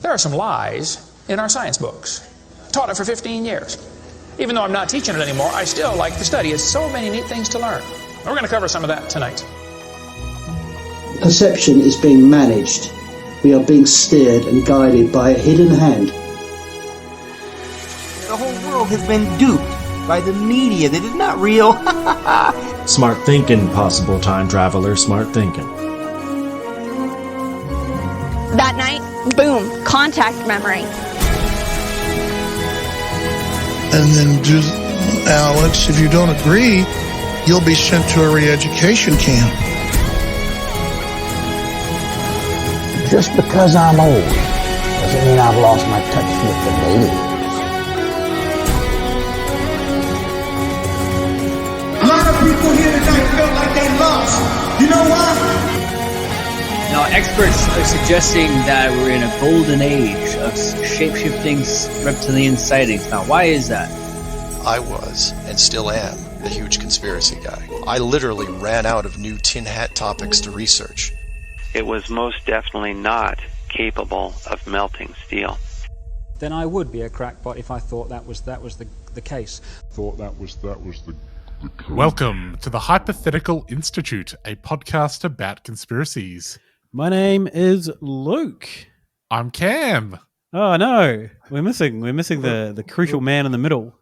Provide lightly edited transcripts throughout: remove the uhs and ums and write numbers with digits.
There are some lies in our science books. Taught it for 15 years. Even though I'm not teaching it anymore, I still like the study. It's so many neat things to learn. We're going to cover some of that tonight. Perception is being managed. We are being steered and guided by a hidden hand. The whole world has been duped by the media that is not real. Smart thinking, possible time traveler, smart thinking. That night, boom, contact memory. And then, Alex, if you don't agree, you'll be sent to a re-education camp. Just because I'm old doesn't mean I've lost my touch with the ladies. A lot of people here tonight felt like they lost. You know why? Now, experts are suggesting that we're in a golden age of shape-shifting reptilian sightings. Now, why is that? I was, and still am, a huge conspiracy guy. I literally ran out of new tin hat topics to research. It was most definitely not capable of melting steel. Then I would be a crackpot if I thought that was the case. Welcome to the Hypothetical Institute, a podcast about conspiracies. My name is Luke. I'm Cam. Oh no, we're missing the crucial man in the middle.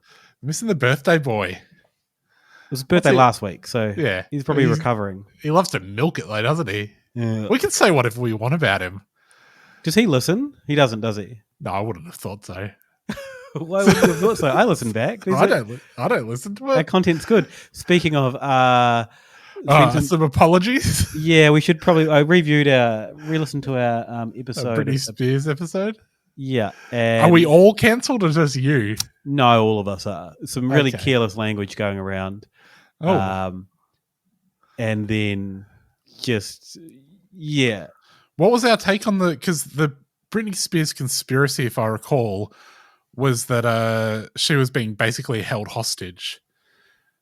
Missing the birthday boy. It was his birthday last week, so yeah, he's probably recovering. He loves to milk it though, doesn't he? Yeah. We can say whatever we want about him. Does he listen? He doesn't, does he? No, I wouldn't have thought so. Why would you have thought so? I listen back. I don't listen to it. Our content's good. Speaking of, some apologies. Yeah, we should probably. I re-listened to our episode, Britney Spears episode. Yeah, are we all cancelled or just you? No, all of us are. Some really careless language going around. Oh, and then just yeah. What was our take on because the Britney Spears conspiracy, if I recall, was that she was being basically held hostage.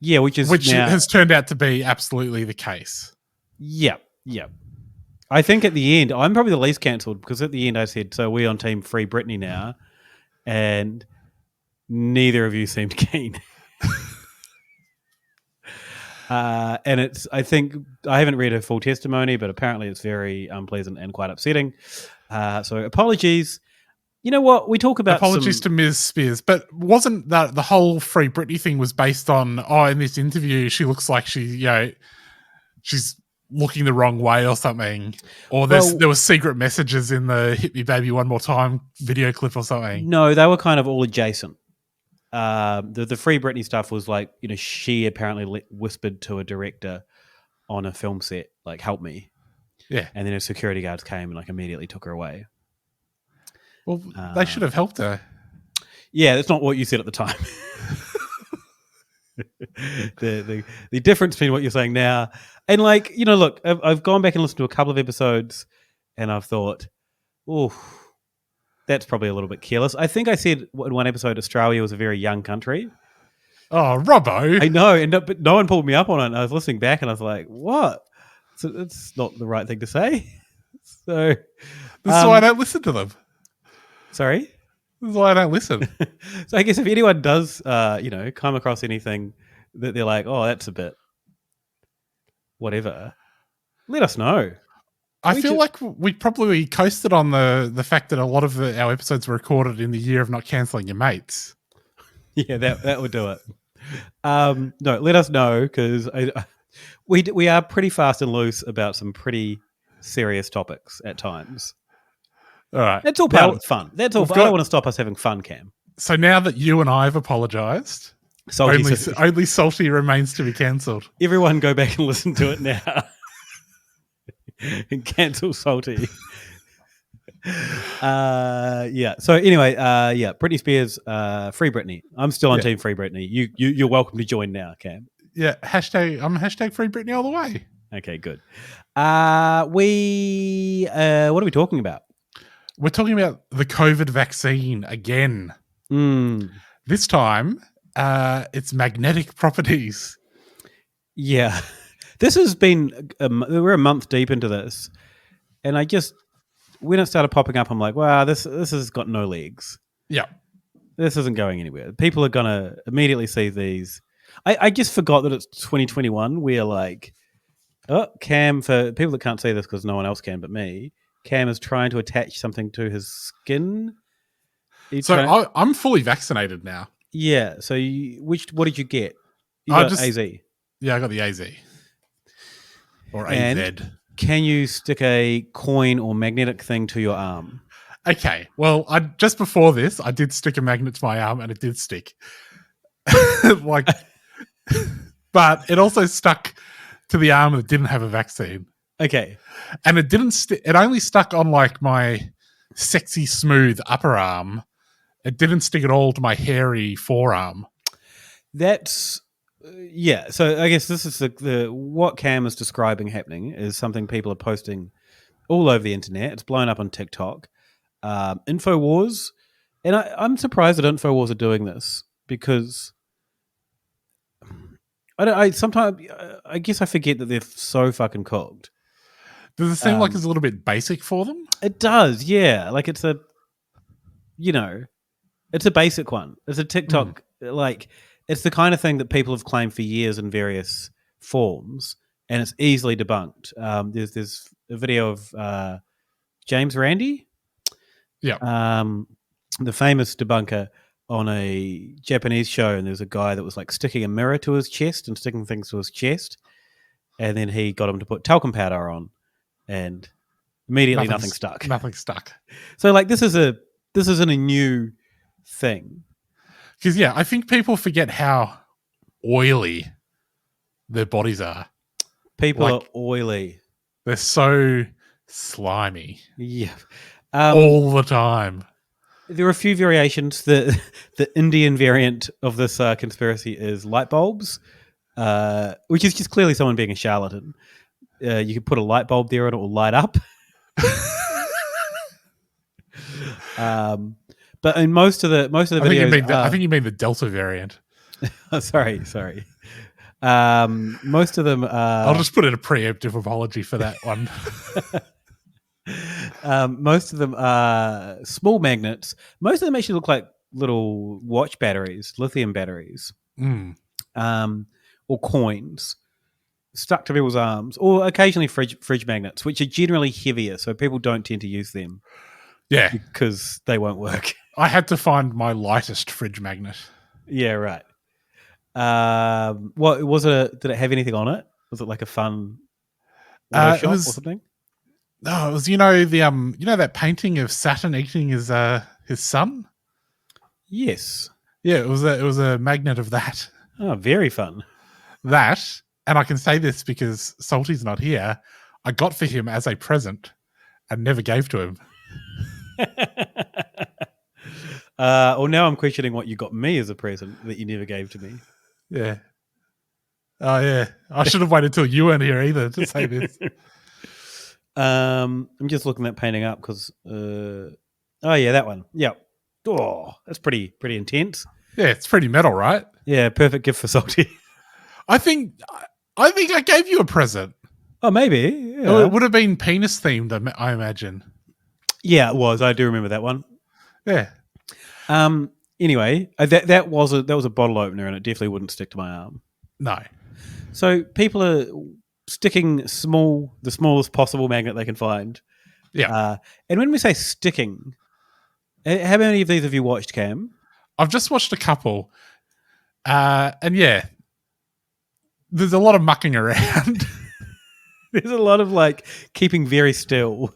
Yeah, which has turned out to be absolutely the case. Yeah. I think at the end, I'm probably the least cancelled because at the end I said, so we're on team Free Britney now, and neither of you seemed keen. And I think I haven't read her full testimony, but apparently it's very unpleasant and quite upsetting. So apologies. You know what? We talk about apologies to Ms. Spears, but wasn't that the whole Free Britney thing was based on, in this interview, she looks like she's looking the wrong way or something, or there were secret messages in the "Hit Me Baby One More Time" video clip or something. No, they were kind of all adjacent. The Free Britney stuff was like, she apparently whispered to a director on a film set, like, help me. Yeah. And then her security guards came and immediately took her away. Well, they should have helped her. Yeah, that's not what you said at the time. the difference between what you're saying now and look, I've gone back and listened to a couple of episodes and I've thought, that's probably a little bit careless. I think I said in one episode Australia was a very young country. Oh, Robbo. I know, but no one pulled me up on it. And I was listening back and I was like, what? So it's not the right thing to say. So this is why I don't listen to them. Sorry? This is why I don't listen. So I guess if anyone does, come across anything that they're like, that's a bit whatever, let us know. I feel like we probably coasted on the fact that a lot of our episodes were recorded in the year of not cancelling your mates. Yeah, that would do it. No, let us know because we are pretty fast and loose about some pretty serious topics at times. All right. That's all part of fun. That's all. I don't want to stop us having fun, Cam. So now that you and I have apologised, only Salty remains to be cancelled. Everyone go back and listen to it now. And cancel Salty. Yeah. So anyway, Britney Spears, Free Britney. I'm still on team Free Britney. You're welcome to join now, Cam. Yeah. I'm hashtag Free Britney all the way. Okay, good. What are we talking about? We're talking about the COVID vaccine again. This time, its magnetic properties. Yeah. This has been, we're a month deep into this, and I just when it started popping up, I'm like, wow, this has got no legs. Yeah. This isn't going anywhere. People are going to immediately see these. I just forgot that it's 2021. We're like, oh, Cam, for people that can't see this because no one else can but me, Cam is trying to attach something to his skin. I'm fully vaccinated now. Yeah. So what did you get? You got AZ. Yeah, I got the AZ. Or and AZ. Can you stick a coin or magnetic thing to your arm? Okay. Well, just before this, I did stick a magnet to my arm and it did stick. But it also stuck to the arm that didn't have a vaccine. Okay. And it didn't it only stuck on like my sexy smooth upper arm. It didn't stick at all to my hairy forearm. That's yeah. So I guess this is the what Cam is describing happening is something people are posting all over the internet. It's blown up on TikTok. Infowars, and I'm surprised that Infowars are doing this because sometimes I guess I forget that they're so fucking cooked. Does it seem like it's a little bit basic for them? It does, yeah. Like it's a basic one. It's a TikTok, like it's the kind of thing that people have claimed for years in various forms, and it's easily debunked. There's a video of James Randi, the famous debunker on a Japanese show, and there's a guy that was like sticking a mirror to his chest and sticking things to his chest, and then he got him to put talcum powder on, and immediately nothing stuck. Nothing stuck. So like this isn't a new thing. Because I think people forget how oily their bodies are. People are oily. They're so slimy. Yeah. All the time. There are a few variations. The Indian variant of this conspiracy is light bulbs, which is just clearly someone being a charlatan. You can put a light bulb there and it will light up. But in most of the videos, I think you mean the Delta variant. Sorry. Most of them. I'll just put in a preemptive apology for that one. Most of them are small magnets. Most of them actually look like little watch batteries, lithium batteries, or coins stuck to people's arms, or occasionally fridge magnets, which are generally heavier, so people don't tend to use them. Yeah, because they won't work. I had to find my lightest fridge magnet. Yeah, right. What was it? Did it have anything on it? Was it like a fun shop or something? No, it was that painting of Saturn eating his son. Yes. Yeah, it was a magnet of that. Oh, very fun. That, and I can say this because Salty's not here. I got for him as a present and never gave to him. Well, now I'm questioning what you got me as a present that you never gave to me. Yeah. Oh, yeah. I should have waited till you weren't here either to say this. I'm just looking that painting up because, oh yeah, that one. Yeah. Oh, that's pretty intense. Yeah, it's pretty metal, right? Yeah, perfect gift for Salty. I think I gave you a present. Oh, maybe. Yeah. It would have been penis themed, I imagine. Yeah, it was. I do remember that one. Yeah. Anyway, that was a bottle opener, and it definitely wouldn't stick to my arm. No. So people are sticking the smallest possible magnet they can find. Yeah. And when we say sticking, how many of these have you watched, Cam? I've just watched a couple. And yeah, there's a lot of mucking around. There's a lot of like keeping very still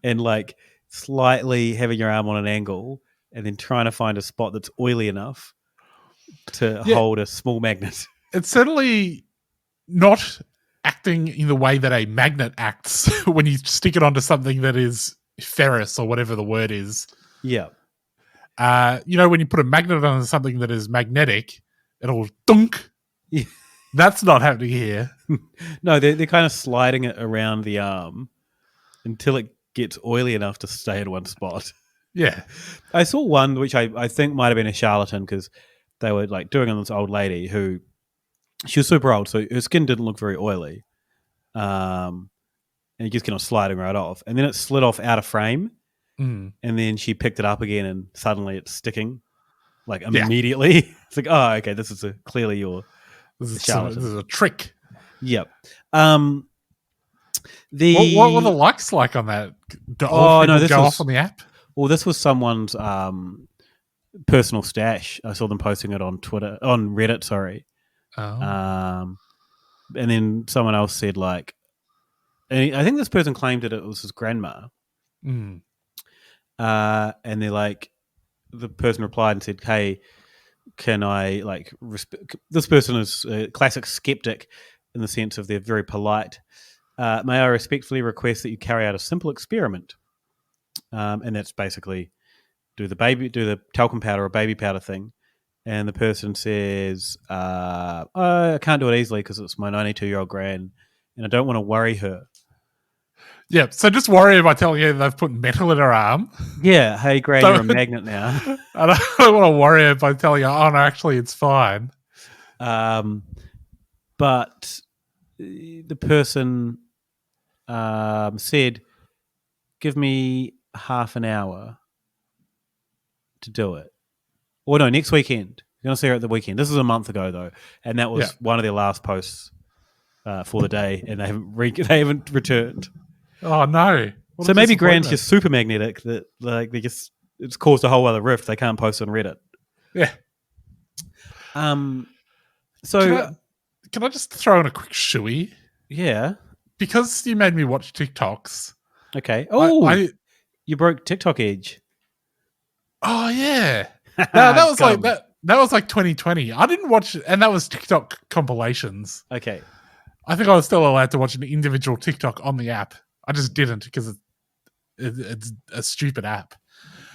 and like slightly having your arm on an angle and then trying to find a spot that's oily enough to hold a small magnet. It's certainly not acting in the way that a magnet acts when you stick it onto something that is ferrous or whatever the word is. Yeah. When you put a magnet on something that is magnetic, it'll dunk. Yeah. That's not happening here. No, they're kind of sliding it around the arm until it gets oily enough to stay in one spot. Yeah. I saw one which I think might have been a charlatan because they were like doing on this old lady she was super old, so her skin didn't look very oily. And and it just kind of sliding right off. And then it slid off out of frame. Mm. And then she picked it up again, and suddenly it's sticking, like immediately. Yeah. It's like, oh, okay, this is clearly your charlatan. This is a trick. Yep. What were the likes like on that? This go off on the app. Well, this was someone's personal stash. I saw them posting it on Reddit. Sorry. Oh. And then someone else said like, and I think this person claimed that it was his grandma. Mm. And they're like, the person replied and said, "Hey, can I like this person is a classic skeptic in the sense of they're very polite. May I respectfully request that you carry out a simple experiment?" And that's basically do the talcum powder or baby powder thing. And the person says, I can't do it easily because it's my 92-year-old gran and I don't want to worry her. Yeah, so just worry by telling her they've put metal in her arm. Yeah, hey, Gran, you're a magnet now. I don't want to worry her by telling her, oh, no, actually, it's fine. But the person said, give me half an hour to do it. Or no, next weekend. You're going to see her at the weekend. This is a month ago, though, and that was one of their last posts for the day, and they haven't returned. Oh no! So maybe Gran's just super magnetic that like it's caused a whole other rift. They can't post on Reddit. Yeah. So can I just throw in a quick shooey? Yeah. Because you made me watch TikToks. Okay. Oh, you broke TikTok edge. Oh yeah. No, that was like that. That was like 2020. I didn't watch it, and that was TikTok compilations. Okay. I think I was still allowed to watch an individual TikTok on the app. I just didn't because it's a stupid app.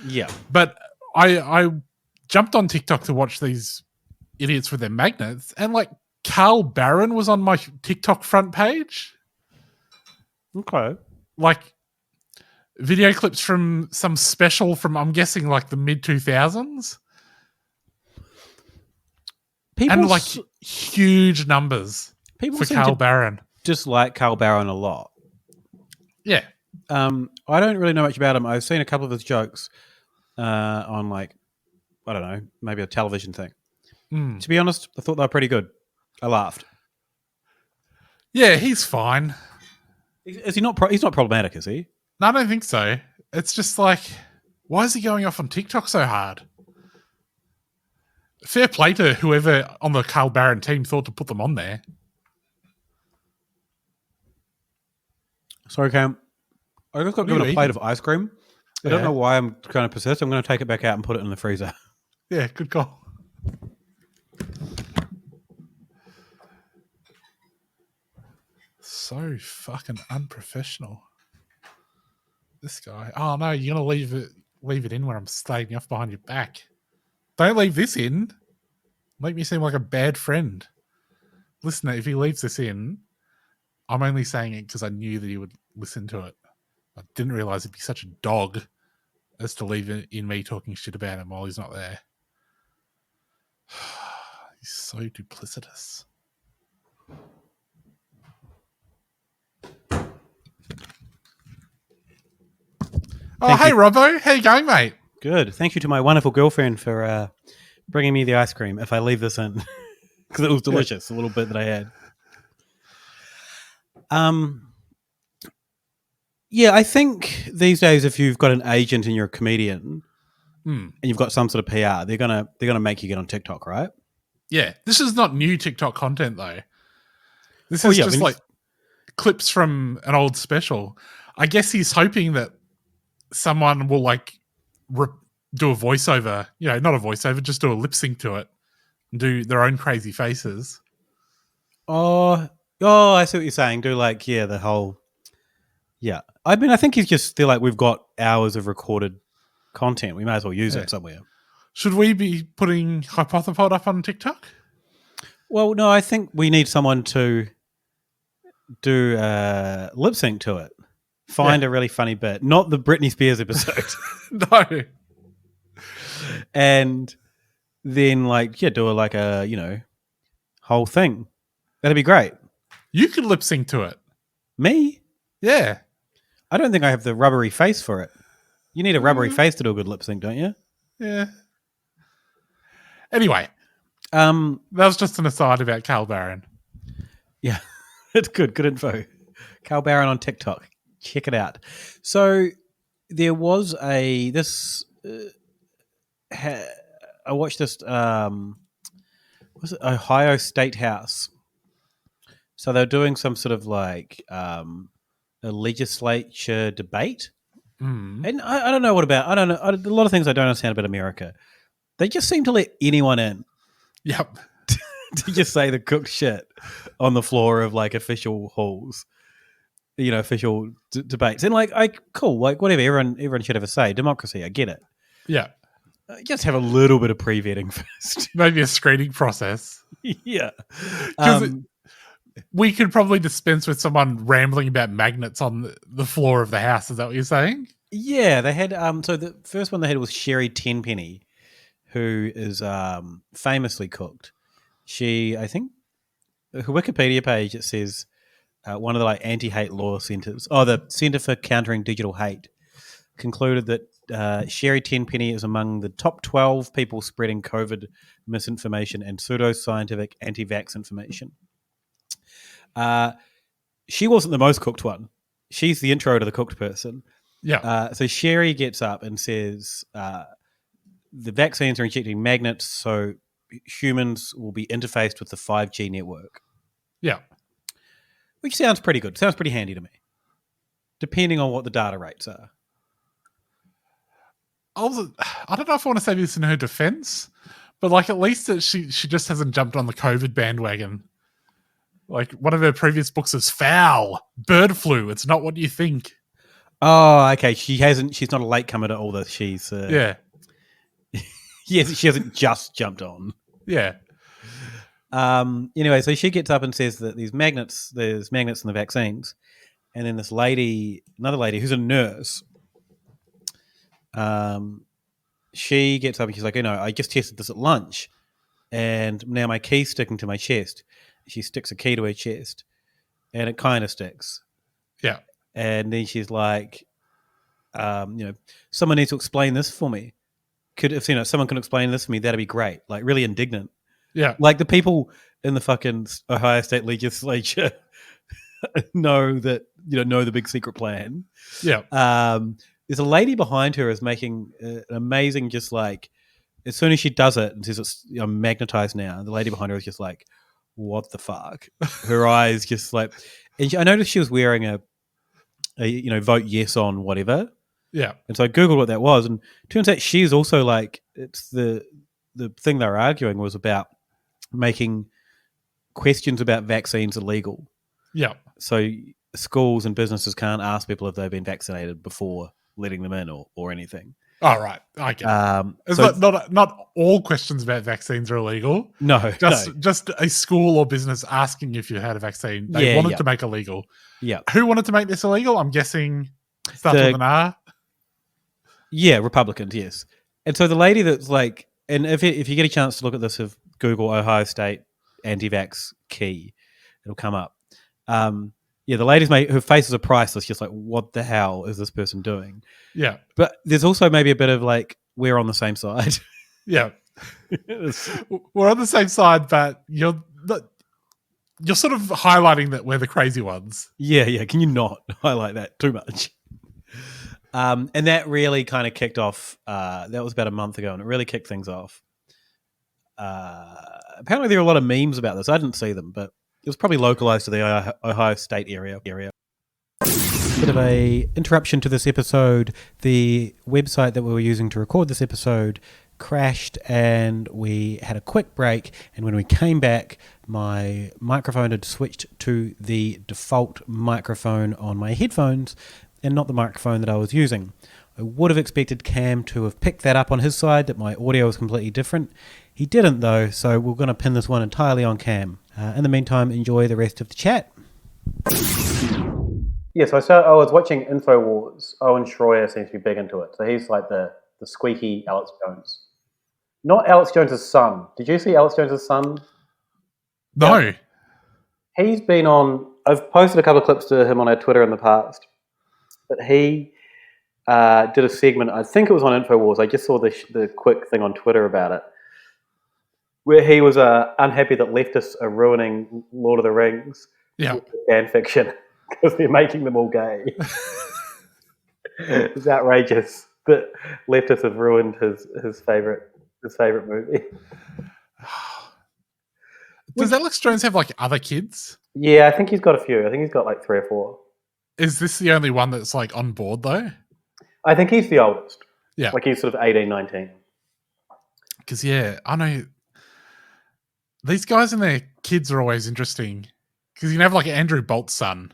Yeah. But I jumped on TikTok to watch these idiots with their magnets, and like Carl Barron was on my TikTok front page. Okay. Like video clips from some special from, I'm guessing, like the mid-2000s. And like huge numbers for Carl Barron. Just like Carl Barron a lot. Yeah. I don't really know much about him. I've seen a couple of his jokes on like, I don't know, maybe a television thing. Mm. To be honest, I thought they were pretty good. I laughed. Yeah, he's fine. Is he not? He's not problematic, is he? No, I don't think so. It's just like, why is he going off on TikTok so hard? Fair play to whoever on the Carl Barron team thought to put them on there. Sorry, Cam. I just got given a plate of ice cream. I don't know why I'm kind of persist. I'm going to take it back out and put it in the freezer. Yeah, good call. So fucking unprofessional. This guy. Oh no, you're gonna leave it in when I'm slagging off behind your back. Don't leave this in. Make me seem like a bad friend. Listen, if he leaves this in, I'm only saying it because I knew that he would listen to it. I didn't realize he'd be such a dog as to leave it in me talking shit about him while he's not there. He's so duplicitous. Hey, Robbo. How you going, mate? Good. Thank you to my wonderful girlfriend for bringing me the ice cream if I leave this in. Because it was delicious, a little bit that I had. Yeah, I think these days if you've got an agent and you're a comedian and you've got some sort of PR, they're gonna make you get on TikTok, right? Yeah. This is not new TikTok content though. This is just like clips from an old special. I guess he's hoping that someone will like do a voiceover, not a voiceover, just do a lip sync to it and do their own crazy faces. Oh, I see what you're saying. Do like, the whole, I mean, I think he's just feel like we've got hours of recorded content. We may as well use it somewhere. Should we be putting Hypothepod up on TikTok? Well, no, I think we need someone to do lip sync to it. Find a really funny bit, not the Britney Spears episode. No. And then do a whole thing. That'd be great. You could lip sync to it. Me? Yeah. I don't think I have the rubbery face for it. You need a rubbery face to do a good lip sync, don't you? Yeah. Anyway, that was just an aside about Cal Barron. Yeah, it's good. Good info. Cal Barron on TikTok. Check it out. So there was I watched this. Was it Ohio State House? So they're doing some sort of like a legislature debate. And I don't know what about. I don't know. A lot of things I don't understand about America. They just seem to let anyone in. Yep. To just say the cooked shit on the floor of like official halls, official debates. And like, cool, like whatever. Everyone should have a say. Democracy, I get it. Yeah. Just have a little bit of pre-vetting first. Maybe a screening process. Yeah. We could probably dispense with someone rambling about magnets on the floor of the house. Is that what you're saying? Yeah, they had so the first one they had was Sherry Tenpenny, who is famously cooked. She, I think, her Wikipedia page, it says one of the like anti-hate law centers, the Center for Countering Digital Hate, concluded that Sherry Tenpenny is among the top 12 people spreading COVID misinformation and pseudoscientific anti-vax information. She wasn't the most cooked one. She's the intro to the cooked person. Yeah. So Sherry gets up and says the vaccines are injecting magnets, so humans will be interfaced with the 5G network. Yeah. Which sounds pretty good. Sounds pretty handy to me. Depending on what the data rates are. I don't know if I want to say this in her defense, but like at least that she just hasn't jumped on the COVID bandwagon. Like one of her previous books is Foul, Bird Flu. It's not what you think. Oh, okay. She's not a latecomer to all this. She's yeah. Yes, she hasn't just jumped on. Yeah. Anyway, so she gets up and says that there's magnets in the vaccines, and then another lady who's a nurse, she gets up and she's like, I just tested this at lunch, and now my key's sticking to my chest. She sticks a key to her chest, and it kind of sticks. Yeah. And then she's like, someone needs to explain this for me. If someone can explain this to me, that'd be great. Like really indignant. Yeah. Like the people in the fucking Ohio State Legislature know the big secret plan. Yeah. There's a lady behind her is making an amazing, just like, as soon as she does it and says it's magnetized now, the lady behind her is just like, what the fuck? Her eyes just like, and I noticed she was wearing a vote yes on whatever. Yeah. And so I Googled what that was, and turns out she's also like, it's the thing they were arguing was about making questions about vaccines illegal. Yeah. So schools and businesses can't ask people if they've been vaccinated before letting them in or anything. Oh, right. I get it. It's not all questions about vaccines are illegal. No. Just a school or business asking if you had a vaccine. They wanted to make illegal. Yeah. Who wanted to make this illegal? I'm guessing starts with an R. Yeah, Republicans, yes. And so the lady that's like, and if you get a chance to look at this, of Google Ohio State anti-vax key, it'll come up. The lady's her face is priceless, just like, what the hell is this person doing? Yeah. But there's also maybe a bit of like, we're on the same side. Yeah. We're on the same side, but you're sort of highlighting that we're the crazy ones. Yeah. Can you not highlight that too much? And that really kind of kicked off, that was about a month ago, and it really kicked things off. Apparently there are a lot of memes about this. I didn't see them, but it was probably localized to the Ohio State area. Bit of a interruption to this episode. The website that we were using to record this episode crashed, and we had a quick break, and when we came back, my microphone had switched to the default microphone on my headphones and not the microphone that I was using. I would have expected Cam to have picked that up on his side, that my audio was completely different. He didn't though, so we're going to pin this one entirely on Cam. In the meantime, enjoy the rest of the chat. Yeah, so I was watching InfoWars. Owen Schroyer seems to be big into it. So he's like the squeaky Alex Jones. Not Alex Jones' son. Did you see Alex Jones' son? No. He's been on I've posted a couple of clips to him on our Twitter in the past, but he did a segment. I think it was on Infowars. I just saw the quick thing on Twitter about it, where he was unhappy that leftists are ruining Lord of the Rings with fan fiction because they're making them all gay. It's outrageous that leftists have ruined his favorite movie. Does Alex Jones have like other kids? Yeah, I think he's got a few. I think he's got like 3 or 4. Is this the only one that's like on board though? I think he's the oldest. Yeah. Like he's sort of 18, 19. Because, I know these guys and their kids are always interesting. Because you can have like Andrew Bolt's son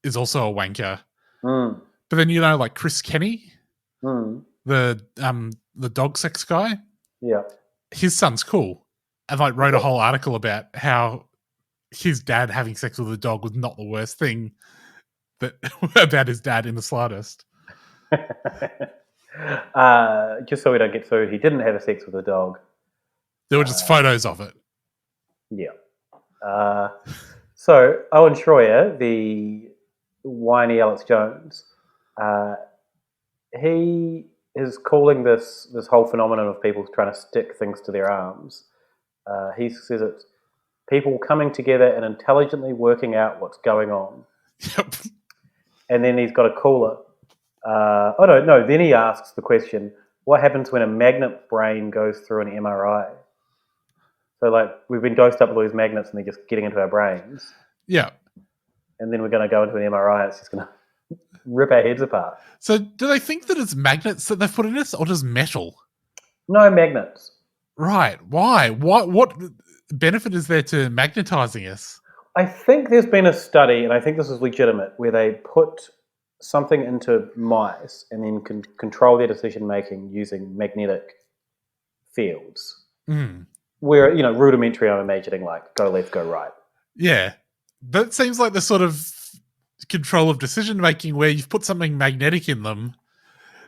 is also a wanker. Mm. But then, like Chris Kenny, the dog sex guy. Yeah. His son's cool. And like wrote a whole article about how his dad having sex with a dog was not the worst thing about his dad in the slightest. Just so we don't get sued, he didn't have a sex with a dog. There were just photos of it. Yeah. So Owen Schroyer, the whiny Alex Jones, he is calling this whole phenomenon of people trying to stick things to their arms. He says it's people coming together and intelligently working out what's going on. Yep. And then he's got a caller. Then he asks the question, what happens when a magnet brain goes through an MRI? So, like, we've been dosed up with all these magnets and they're just getting into our brains. Yeah. And then we're going to go into an MRI and it's just going to rip our heads apart. So, do they think that it's magnets that they've put in us or just metal? No, magnets. Right. Why? What benefit is there to magnetizing us? I think there's been a study, and I think this is legitimate, where they put something into mice and then can control their decision-making using magnetic fields. Mm. Where, rudimentary, I'm imagining, like, go left, go right. Yeah. That seems like the sort of control of decision-making where you've put something magnetic in them,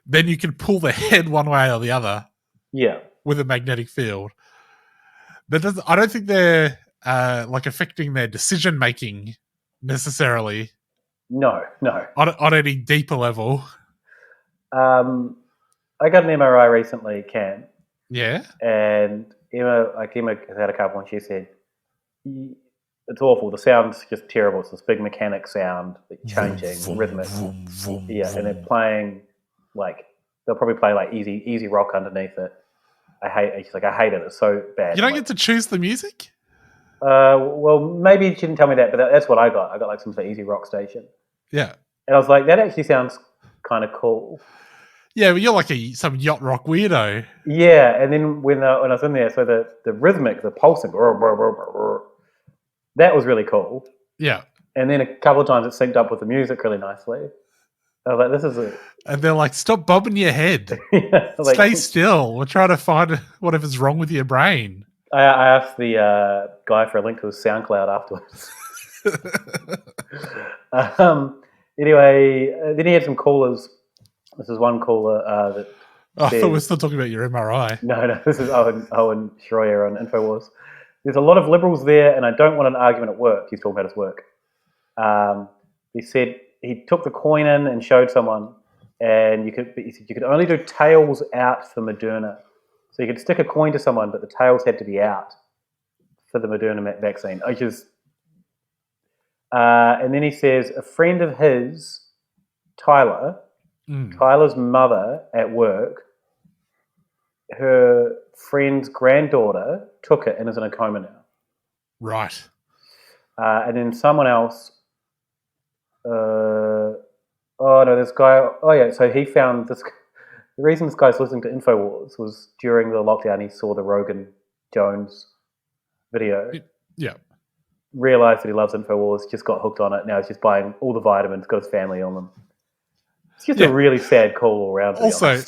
then you can pull the head one way or the other. Yeah. With a magnetic field. I don't think they're like affecting their decision-making necessarily. No. On any deeper level. I got an MRI recently, Cam. Yeah. And Emma has had a couple, and she said, it's awful. The sound's just terrible. It's this big mechanic sound, changing, rhythmic. Yeah, and they're playing, like, they'll probably play, like, easy rock underneath it. She's like, I hate it. It's so bad. You don't get to choose the music? Well, maybe she didn't tell me that, but that's what I got. I got, like, some sort of easy rock station. Yeah. And I was like, that actually sounds kind of cool. Yeah, but you're like some yacht rock weirdo. Yeah, and then when I was in there, so the rhythmic, the pulsing, that was really cool. Yeah. And then a couple of times it synced up with the music really nicely. I was like, this is it. And they're like, stop bobbing your head. Like, stay still. We're trying to find whatever's wrong with your brain. I asked the guy for a link to his SoundCloud afterwards. Anyway, then he had some callers. This is one caller that I thought we were still talking about your MRI. No, this is Owen Schroyer on Infowars. There's a lot of liberals there, and I don't want an argument at work. He's talking about his work. He said he took the coin in and showed someone, and you could only do tails out for Moderna. So you could stick a coin to someone, but the tails had to be out for the Moderna vaccine. And then he says a friend of his, Tyler's mother at work, her friend's granddaughter took it and is in a coma now. Right. And then someone else, this guy, so he found this, the reason this guy's listening to Infowars was during the lockdown he saw the Rogan Jones video. Yeah. Realised that he loves Infowars, just got hooked on it, now he's just buying all the vitamins, got his family on them. It's just a really sad call all around. Also,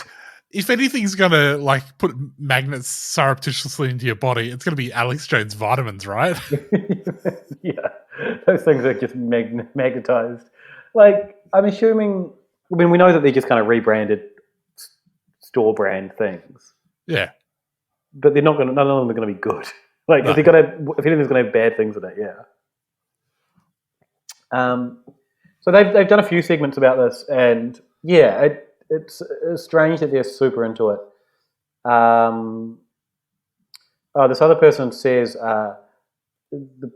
if anything's going to like put magnets surreptitiously into your body, it's going to be Alex Jones vitamins, right? Yeah, those things are just magnetized. Like, I'm assuming, we know that they're just kind of rebranded store brand things. Yeah. But they're not going to, none of them are going to be good. Like, if anything's going to have bad things in it, yeah. So they've done a few segments about this, and yeah, it's strange that they're super into it. This other person says the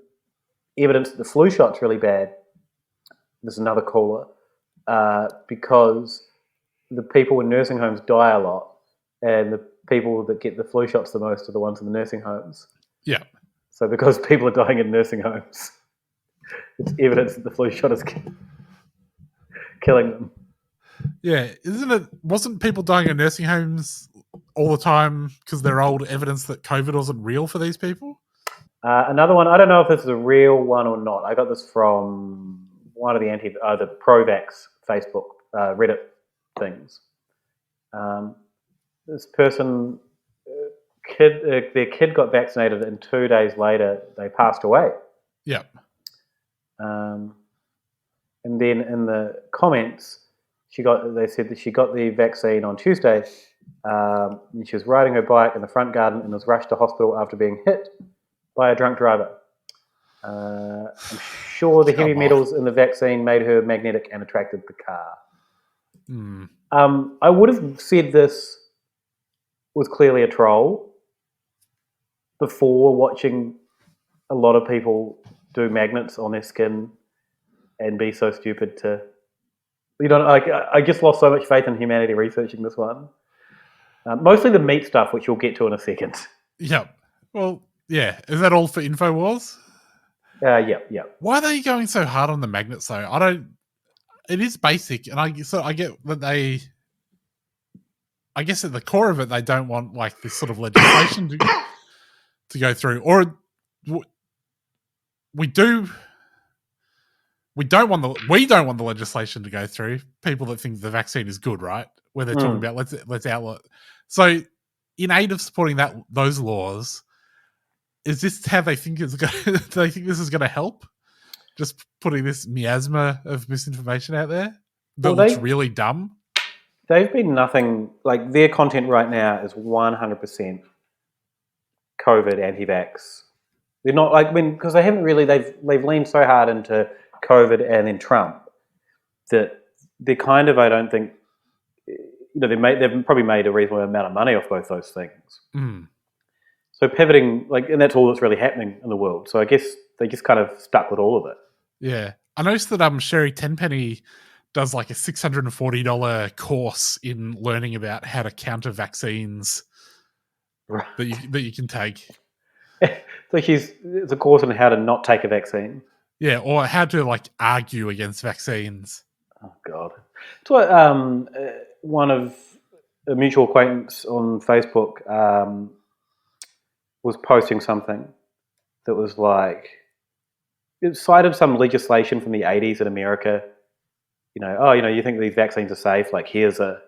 evidence that the flu shot's really bad. There's another caller because the people in nursing homes die a lot, and the people that get the flu shots the most are the ones in the nursing homes. Yeah. So because people are dying in nursing homes, it's evidence that the flu shot is killing them. Yeah, wasn't people dying in nursing homes all the time because they're old evidence that COVID wasn't real for these people? Another one, I don't know if this is a real one or not. I got this from one of the pro-vax Facebook Reddit things. This person, their kid got vaccinated, and 2 days later they passed away. Yeah. And then in the comments, they said that she got the vaccine on Tuesday. And she was riding her bike in the front garden and was rushed to hospital after being hit by a drunk driver. I'm sure the heavy metals in the vaccine made her magnetic and attracted the car. I would have said this was clearly a troll before watching a lot of people do magnets on their skin and be so stupid to... I just lost so much faith in humanity researching this one. Mostly the meat stuff, which we'll get to in a second. Yep. Well, yeah. Is that all for InfoWars? Yep. Why are they going so hard on the magnets, though? It is basic, and I get that they... I guess at the core of it, they don't want like this sort of legislation to go through. Or we don't want the legislation to go through. People that think the vaccine is good, right? Where they're talking about let's outlaw it. So, in aid of supporting those laws, is this how they think it's going? Do they think this is going to help? Just putting this miasma of misinformation out there that looks really dumb. They've been nothing like their content right now is 100% COVID anti-vax. They're not like because they haven't really they've leaned so hard into COVID and then Trump that they're kind of, I don't think, they've probably made a reasonable amount of money off both those things. So pivoting and that's all that's really happening in the world. So I guess they just kind of stuck with all of it. Yeah, I noticed that Sherry Tenpenny does like a $640 course in learning about how to counter vaccines that you can take. So it's a course on how to not take a vaccine. Yeah, or how to argue against vaccines. Oh God! It's what one of a mutual acquaintance on Facebook was posting something that was it cited some legislation from the 80s in America. You think these vaccines are safe? Here's a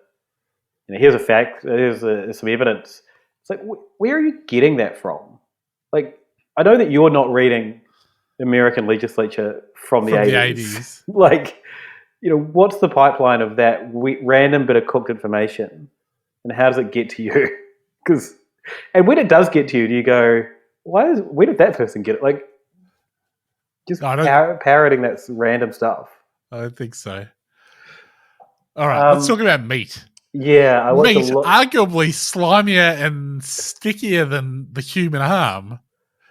fact. Here's some evidence. It's where are you getting that from? I know that you're not reading American legislature from the 80s. What's the pipeline of that random bit of cooked information, and how does it get to you? And when it does get to you, do you go, where did that person get it? Parroting that random stuff. I don't think so. All right, let's talk about meat. Yeah, meat, arguably slimier and stickier than the human arm.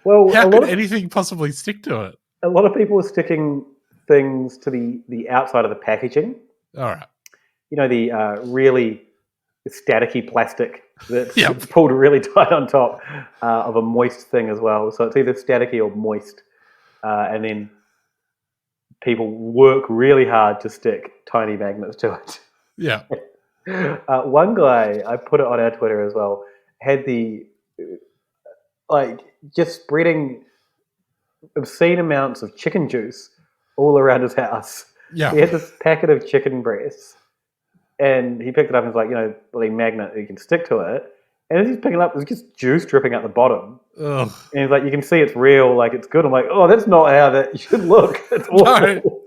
Well, how could anything possibly stick to it? A lot of people are sticking things to the outside of the packaging. All right. The really staticky plastic that's pulled really tight on top of a moist thing as well. So it's either staticky or moist. And then people work really hard to stick tiny magnets to it. Yeah. One guy, I put it on our Twitter as well, had just spreading obscene amounts of chicken juice all around his house. Yeah. He had this packet of chicken breasts, and he picked it up and was bloody magnet, you can stick to it. And as he's picking it up, there's just juice dripping out the bottom. Ugh. And he's you can see it's real, it's good. I'm that's not how that should look. It's awful.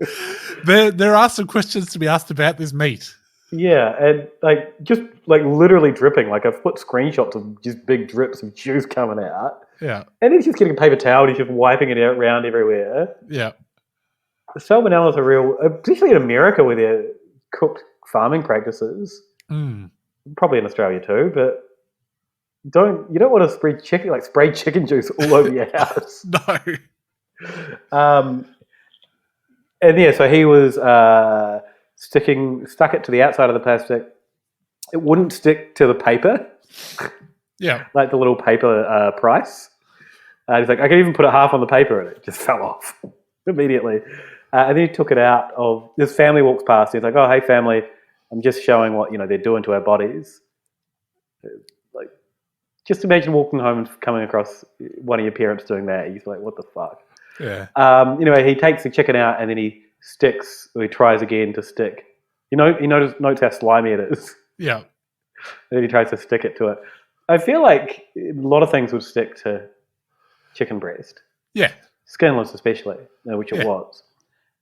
No. There are some questions to be asked about this meat. Yeah, and just literally dripping. I've put screenshots of just big drips of juice coming out. Yeah. And he's just getting a paper towel and he's just wiping it around everywhere. Yeah. salmonella is a real, particularly in America where they're cooked farming practices. Probably in Australia too, but you don't want to spread chicken juice all over your house. No. And yeah, so he was stuck it to the outside of the plastic. It wouldn't stick to the paper. Yeah. Like the little paper price. He's like, I could even put it half on the paper and it just fell off immediately. And then he took it out of, his family walks past. He's like, oh, hey family, I'm just showing what, they're doing to our bodies. Like, just imagine walking home and coming across one of your parents doing that. He's like, what the fuck? Yeah. Anyway, he takes the chicken out and then he tries again to stick. He notes how slimy it is. Yeah. And then he tries to stick it to it. I feel like a lot of things would stick to chicken breast. Yeah. Skinless especially, which it was.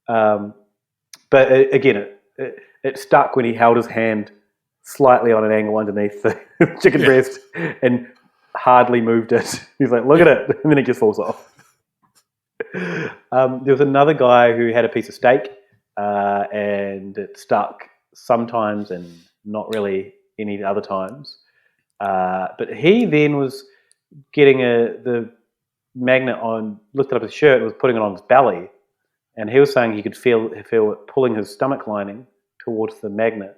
But again, it stuck when he held his hand slightly on an angle underneath the chicken breast and hardly moved it. He's like, look at it. And then it just falls off. There was another guy who had a piece of steak and it stuck sometimes and not really any other times. But he then was getting the magnet on, lifted up his shirt and was putting it on his belly. And he was saying he could feel it pulling his stomach lining towards the magnet.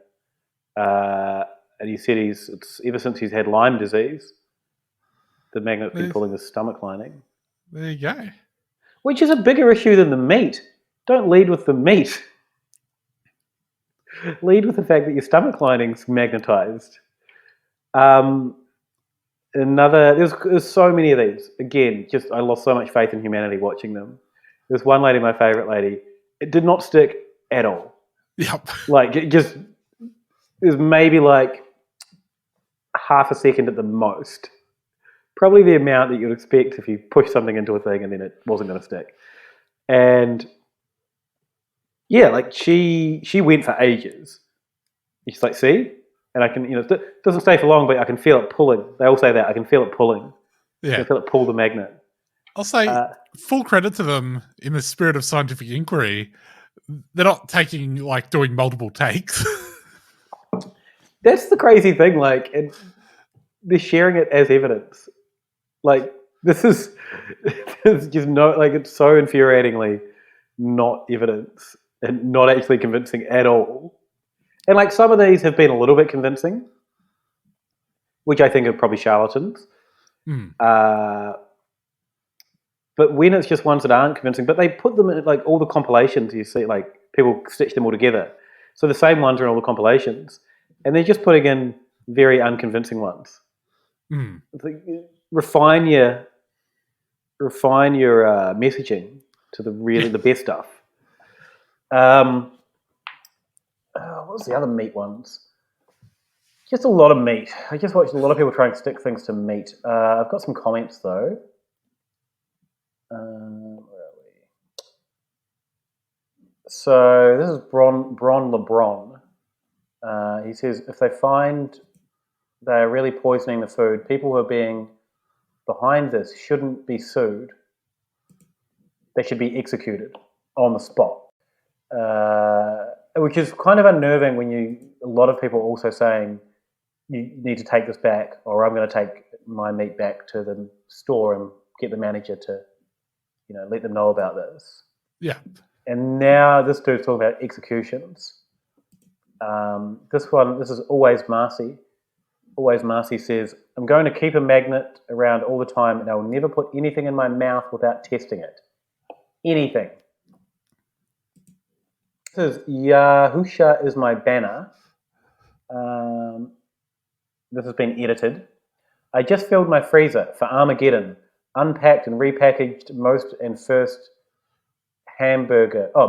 And he said it's ever since he's had Lyme disease, the magnet's been pulling his stomach lining. There you go. Which is a bigger issue than the meat. Don't lead with the meat. Lead with the fact that your stomach lining's magnetized. There's so many of these. Again, I lost so much faith in humanity watching them. There's one lady, my favorite lady, it did not stick at all. Yep. Like, it was maybe like half a second at the most. Probably the amount that you'd expect if you push something into a thing and then it wasn't going to stick. And yeah, like she went for ages. She's like, see? And I can, it doesn't stay for long, but I can feel it pulling. They all say that. I can feel it pulling. Yeah. I can feel it pull the magnet. I'll say full credit to them in the spirit of scientific inquiry. They're not doing multiple takes. That's the crazy thing. Like, they're sharing it as evidence. Like, this is just it's so infuriatingly not evidence and not actually convincing at all. And like some of these have been a little bit convincing, which I think are probably charlatans. But when it's just ones that aren't convincing, but they put them in like all the compilations you see, like people stitch them all together. So the same ones are in all the compilations, and they're just putting in very unconvincing ones. It's like, refine your messaging to the best stuff. What's the other meat ones? Just a lot of meat. I just watched a lot of people trying to stick things to meat. I've got some comments though. Where are we? So this is Bron LeBron. He says, if they find they are really poisoning the food, people who are being behind this shouldn't be sued. They should be executed on the spot. Which is kind of unnerving when a lot of people also saying you need to take this back, or I'm going to take my meat back to the store and get the manager to, let them know about this. Yeah. And now this dude's talking about executions. This is Always Marcy. Always Marcy says, I'm going to keep a magnet around all the time and I will never put anything in my mouth without testing it. Anything. This is Yahusha is my banner. This has been edited. I just filled my freezer for Armageddon, unpacked and repackaged most and first hamburger I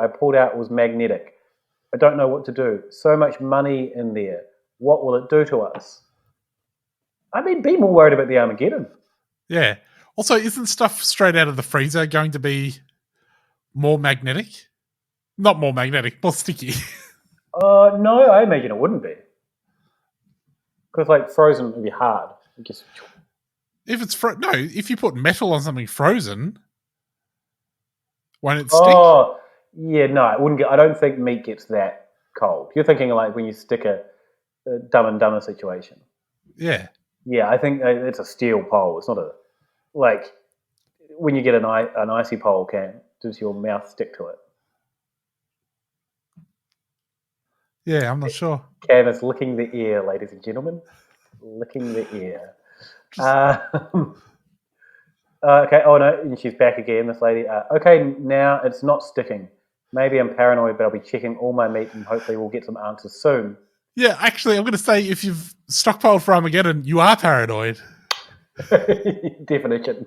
pulled out was magnetic. I don't know what to do. So much money in there. What will it do to us? I mean, be more worried about the Armageddon. Yeah. Also, isn't stuff straight out of the freezer going to be more magnetic? Not more magnetic, more sticky. No, I imagine it wouldn't be. Because, frozen would be hard. If it's if you put metal on something frozen, Won't it stick? Oh, yeah, no, it wouldn't get. I don't think meat gets that cold. You're thinking like when you stick a Dumb and Dumber situation. Yeah. Yeah, I think it's a steel pole. It's not a like when you get an icy pole. Does your mouth stick to it? Yeah, I'm not sure. Cam is licking the ear, ladies and gentlemen. Licking the ear. Okay. Oh no, and she's back again. This lady. Okay, now it's not sticking. Maybe I'm paranoid, but I'll be checking all my meat and hopefully we'll get some answers soon. Yeah, actually, I'm going to say if you've stockpiled for Armageddon, you are paranoid. Definition.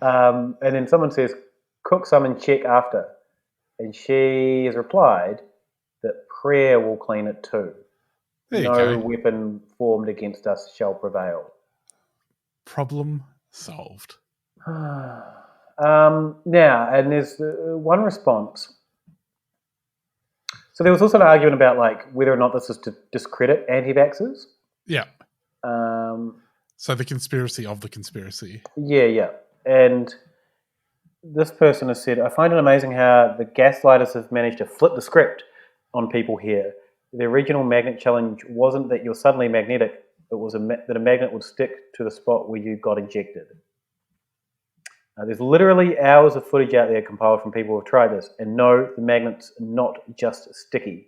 And then someone says, cook some and check after. And she has replied that prayer will clean it too. No weapon formed against us shall prevail. Problem solved. Now, and there's one response. So there was also an argument about like whether or not this is to discredit anti-vaxxers. Yeah. So the conspiracy of the conspiracy. Yeah. And this person has said, I find it amazing how the gaslighters have managed to flip the script on people here. The original magnet challenge wasn't that you're suddenly magnetic. It was that a magnet would stick to the spot where you got injected. There's literally hours of footage out there compiled from people who have tried this. And no, the magnet's not just sticky.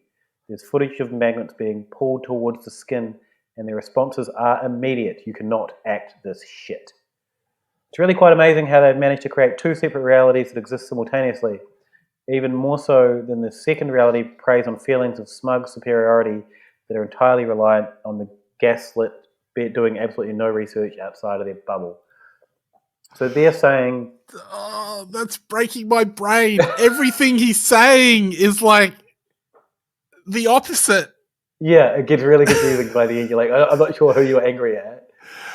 There's footage of magnets being pulled towards the skin and their responses are immediate. You cannot act this shit. It's really quite amazing how they've managed to create two separate realities that exist simultaneously. Even more so than the second reality preys on feelings of smug superiority that are entirely reliant on the gaslit doing absolutely no research outside of their bubble. So they're saying... Oh, that's breaking my brain. Everything he's saying is like the opposite. Yeah, it gets really confusing by the end. You're like, I'm not sure who you're angry at.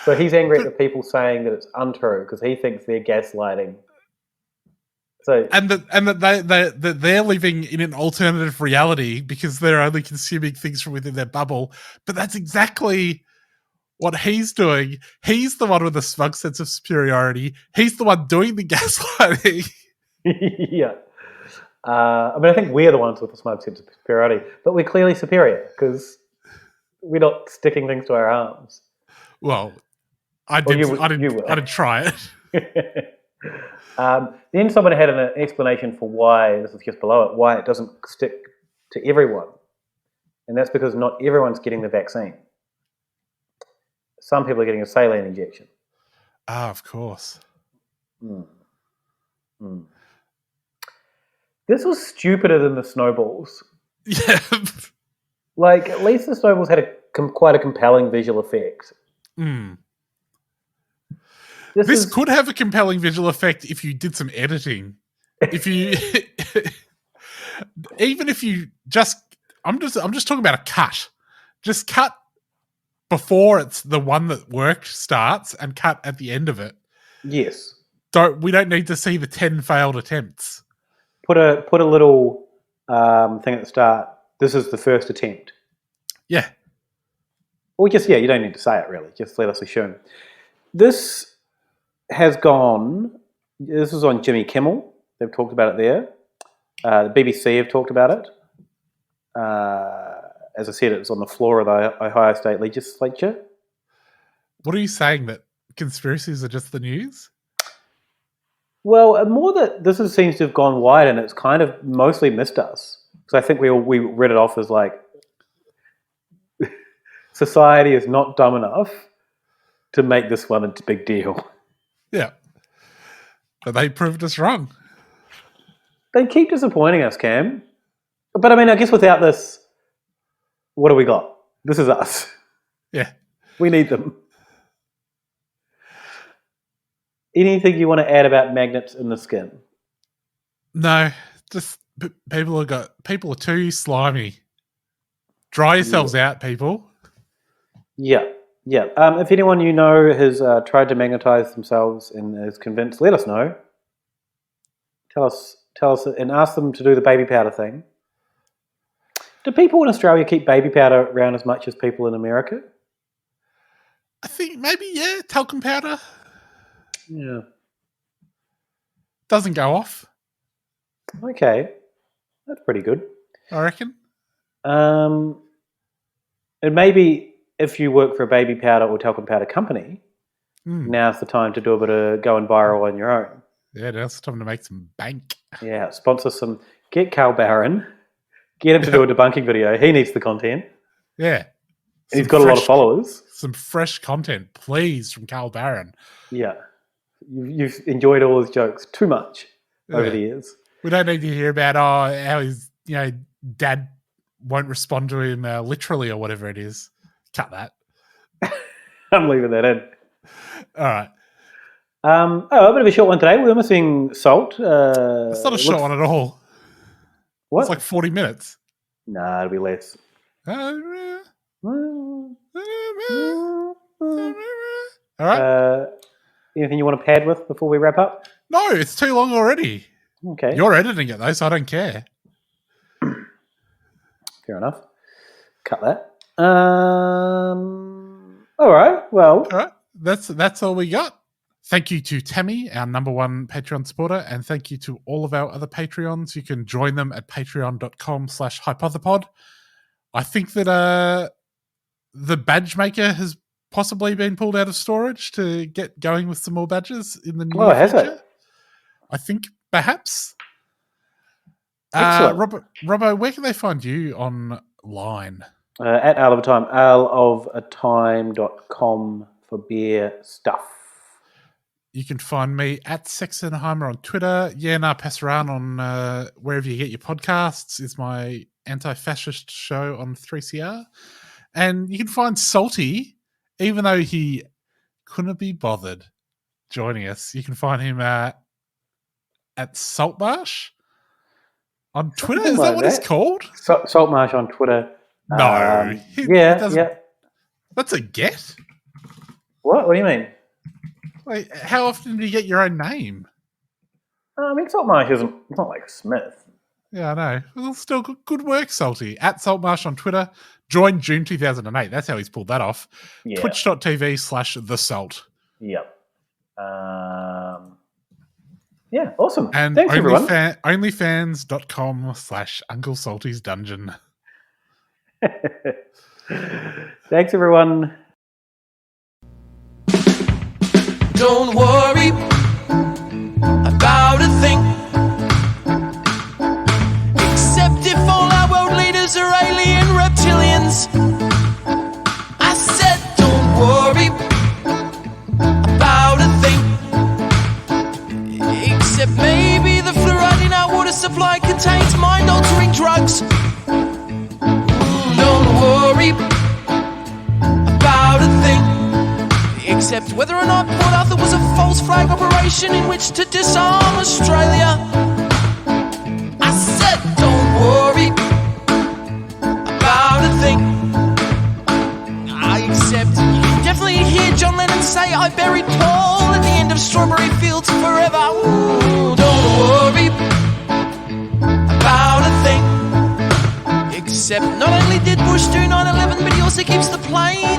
So he's angry at the people saying that it's untrue because he thinks they're gaslighting. So that they're living in an alternative reality because they're only consuming things from within their bubble. But that's exactly what he's doing. He's the one with a smug sense of superiority. He's the one doing the gaslighting. Yeah. I mean, I think we're the ones with the smug sense of superiority, but we're clearly superior because we're not sticking things to our arms. Well, I didn't try it. Then someone had an explanation for why, this is just below it, why it doesn't stick to everyone. And that's because not everyone's getting the vaccine. Some people are getting a saline injection. Ah, of course. This was stupider than the snowballs. Yeah. Like, at least the snowballs had quite a compelling visual effect. This could have a compelling visual effect if you did some editing. If you, even if you I'm just talking about a cut. Just cut before it's the one that worked starts, and cut at the end of it. Yes. We don't need to see the 10 failed attempts. Put a little thing at the start. This is the first attempt. Yeah. Or just you don't need to say it really. Just let us assume. This has gone. This is on Jimmy Kimmel. They've talked about it there. The BBC have talked about it. As I said, it was on the floor of the Ohio State Legislature. What are you saying, that conspiracies are just the news? Well, more that this seems to have gone wide and it's kind of mostly missed us. Because I think we read it off as like society is not dumb enough to make this one a big deal. Yeah. But they proved us wrong. They keep disappointing us, Cam. But I mean, I guess without this, what do we got? This is us. Yeah. We need them. Anything you want to add about magnets in the skin? No, just people are too slimy. Dry yourselves out, people. Yeah. If anyone you know has tried to magnetize themselves and is convinced, let us know. Tell us, and ask them to do the baby powder thing. Do people in Australia keep baby powder around as much as people in America? I think maybe, yeah, talcum powder. Yeah. Doesn't go off. Okay, that's pretty good. I reckon. And maybe if you work for a baby powder or talcum powder company, now's the time to do a bit of going viral on your own. Yeah, now's the time to make some bank. Yeah, sponsor some. Get Cal Barron. Get him to do a debunking video. He needs the content. Yeah. And he's got a lot of followers. Some fresh content, please, from Carl Barron. Yeah. You've enjoyed all his jokes too much over the years. We don't need to hear about how his dad won't respond to him literally or whatever it is. Cut that. I'm leaving that in. All right. A bit of a short one today. We're missing Salt. It's not a short one at all. What? It's like 40 minutes. Nah, it'll be less. All right. Anything you want to pad with before we wrap up? No, it's too long already. Okay. You're editing it though, so I don't care. Fair enough. Cut that. All right. Well. All right. That's all we got. Thank you to Tammy, our number one Patreon supporter, and thank you to all of our other Patreons. You can join them at patreon.com/hypothepod. I think that the badge maker has possibly been pulled out of storage to get going with some more badges in the near has future. it? I think perhaps. Excellent. Robbo, where can they find you online? At Ale of a Time, aleofatime.com for beer stuff. You can find me at Sexenheimer on Twitter. Pass around on wherever you get your podcasts is my anti-fascist show on 3CR. And you can find Salty, even though he couldn't be bothered joining us. You can find him at Saltmarsh on Twitter. Is that what it's called? Saltmarsh on Twitter. No. Yeah. That's a get. What? What do you mean? Like, how often do you get your own name? I mean, Saltmarsh isn't. It's not like Smith. Yeah, I know. Well, still good work, Salty. At Saltmarsh on Twitter. Joined June 2008. That's how he's pulled that off. Yeah. Twitch.tv/thesalt. Yep. Yeah, awesome. And thanks, everyone. onlyfans.com/Uncle Salty's Dungeon. Thanks, everyone. Don't worry about a thing, except if all our world leaders are alien reptilians. I said don't worry about a thing, except maybe the fluoride in our water supply contains mind-altering drugs. Don't worry about a thing, except whether or not Port Arthur was a false flag operation in which to disarm Australia. I said don't worry about a thing. Except you can definitely hear John Lennon say I buried Paul at the end of Strawberry Fields Forever. Ooh, don't worry about a thing, except not only did Bush do 9/11, but he also keeps the plane